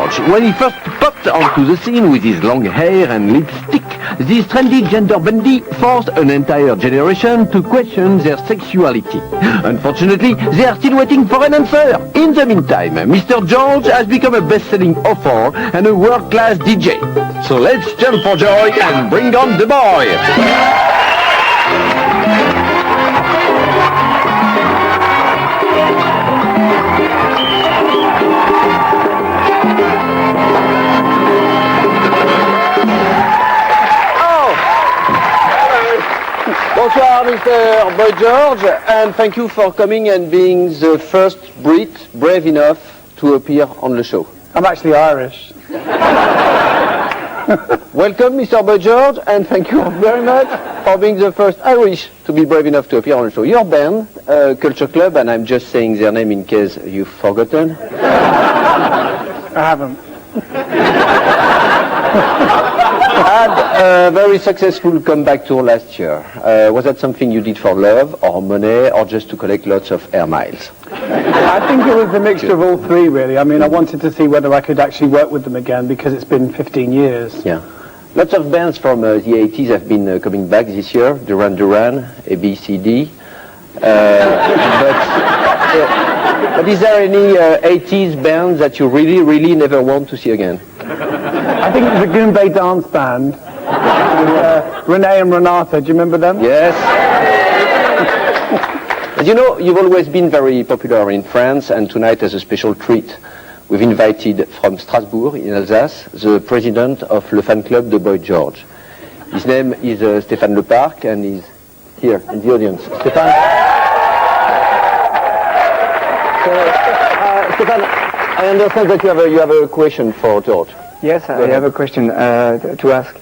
George. When he first popped onto the scene with his long hair and lipstick, this trendy gender bandy forced an entire generation to question their sexuality. Unfortunately, they are still waiting for an answer. In the meantime, Mr. George has become a best-selling author and a world-class DJ. So let's jump for joy and bring on the boy! Bonsoir, Mr. Boy George, and thank you for coming and being the first Brit brave enough to appear on the show. I'm actually Irish. Welcome, Mr. Boy George, and thank you very much for being the first Irish to be brave enough to appear on the show. Your band, Culture Club, and I'm just saying their name in case you've forgotten. I haven't. Had a very successful comeback tour last year. Was that something you did for love, or money, or just to collect lots of air miles? I think it was a mixture of all three, really. I mean, I wanted to see whether I could actually work with them again, because it's been 15 years. Yeah. Lots of bands from the 80s have been coming back this year. Duran Duran, ABCD. But is there any 80s bands that you really, really never want to see again? I think it was a Goombay dance band. Renee and Renata, do you remember them? Yes. As you know, you've always been very popular in France, and tonight as a special treat, we've invited from Strasbourg in Alsace the president of Le Fan Club de Boy George. His name is Stéphane Leparc, and he's here in the audience. Stéphane? Stéphane, I understand that you have a question for George. Yes, I have a question to ask.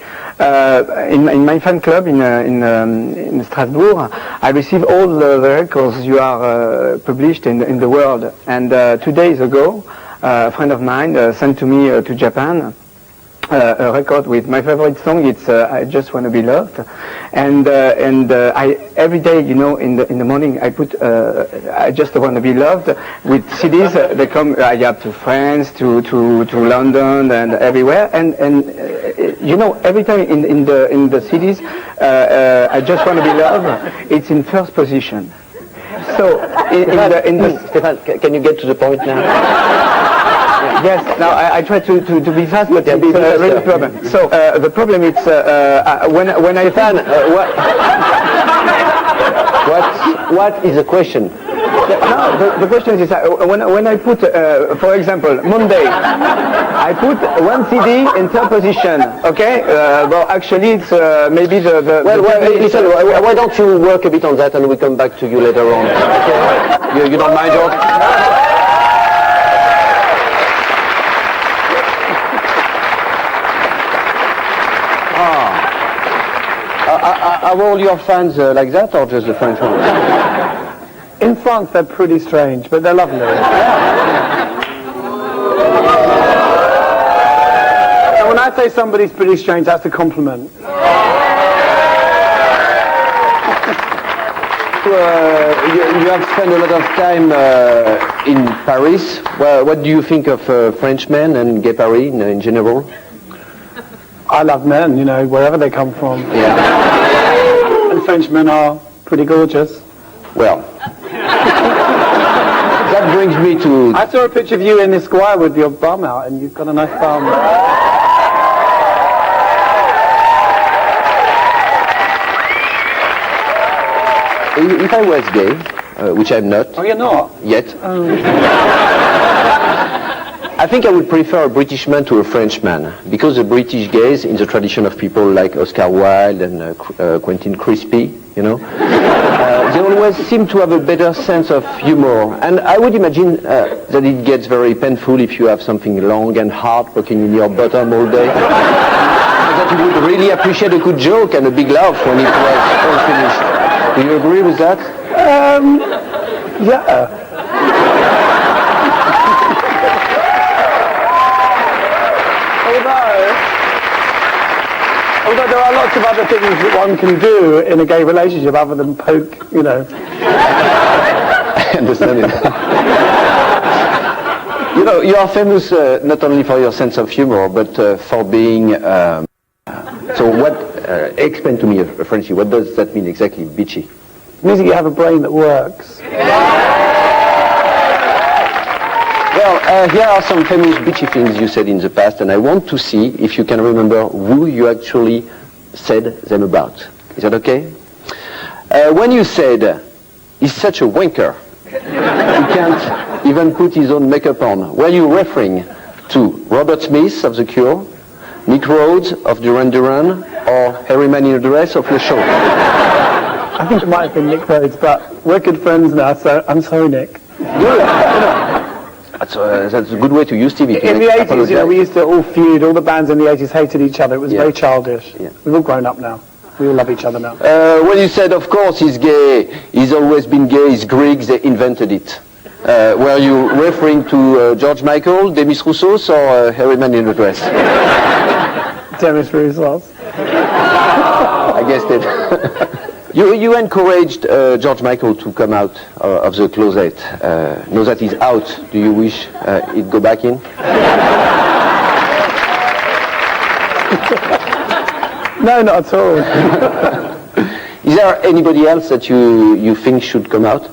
In my fan club in Strasbourg, I receive all the records you are published in the world. And 2 days ago, a friend of mine sent to me to Japan a record with my favorite song. It's I Just Wanna Be Loved. And I every day, you know, in the morning, I put I Just Wanna Be Loved with CDs. They come to France, to London, and everywhere. And you know, every time in the CDs, I Just Wanna Be Loved, it's in first position. So Stéphane, can you get to the point now? Yes, now I try to be fast, but it's really problem. So the problem is when I find what is the question? No, the question is when I put, for example, Monday, I put one CD in third position. Okay, well actually it's maybe the. Well, listen. Why don't you work a bit on that, and we come back to you later on? Okay? You don't mind, George? Are all your fans like that, or just the French ones? In France, they're pretty strange, but they're lovely. And when I say somebody's pretty strange, that's a compliment. You have spent a lot of time in Paris. Well, what do you think of Frenchmen and Gay Paris in general? I love men, you know, wherever they come from. Yeah. And Frenchmen are pretty gorgeous. Well, that brings me to... I saw a picture of you in the square with your bum out, and you've got a nice bum. If I was gay, which I'm not... Oh, you're not? Yet. Oh. I think I would prefer a British man to a French man, because the British gays, in the tradition of people like Oscar Wilde and Quentin Crispy, you know, they always seem to have a better sense of humor. And I would imagine that it gets very painful if you have something long and hard poking in your bottom all day. That you would really appreciate a good joke and a big laugh when it was all finished. Do you agree with that? Yeah. Although there are lots of other things that one can do in a gay relationship other than poke, you know. I understand it. You know, you are famous not only for your sense of humor, but for being... so what... explain to me, Frenchie, what does that mean exactly, bitchy? It means that you have a brain that works. Well, here are some famous bitchy things you said in the past, and I want to see if you can remember who you actually said them about. Is that okay? When you said, he's such a wanker, he can't even put his own makeup on, were you referring to Robert Smith of The Cure, Nick Rhodes of Duran Duran, or Harry Man in a Dress of Le Show? I think it might have been Nick Rhodes, but we're good friends now, so I'm sorry, Nick. That's a good way to use TV. In the 80s, you know, we used to all feud. All the bands in the 80s hated each other. It was very childish. Yeah. We've all grown up now. We all love each other now. When you said, of course, he's gay, he's always been gay, he's Greek, they invented it. Were you referring to George Michael, Demis Roussos, or Harry Man in a Dress? Demis Roussos. I guessed it. You encouraged George Michael to come out of the closet. Now that he's out, do you wish he'd go back in? No, not at all. Is there anybody else that you think should come out?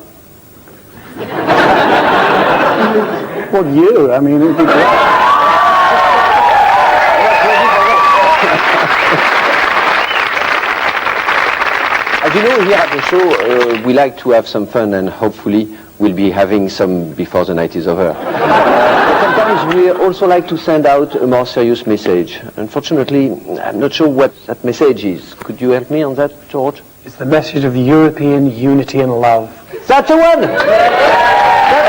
Well, you. I mean, it'd be great. As you know, here at the show, we like to have some fun, and hopefully we'll be having some before the night is over. Sometimes we also like to send out a more serious message. Unfortunately, I'm not sure what that message is. Could you help me on that, George? It's the message of European unity and love. That's the one! That's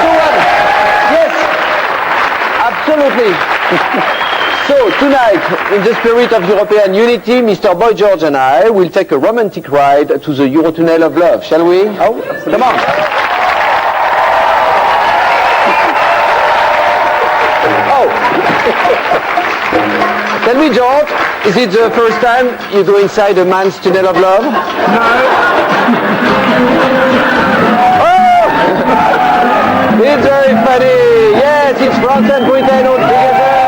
the one! Yes! Absolutely! So, tonight, in the spirit of European unity, Mr. Boy George and I will take a romantic ride to the Eurotunnel of love, shall we? Oh, come on! Oh! Tell me, George, is it the first time you go inside a man's tunnel of love? no. Oh! It's very funny! Yes, it's France and Britain all together!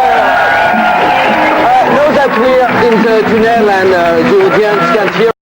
Know that we're in the tunnel and the audience can hear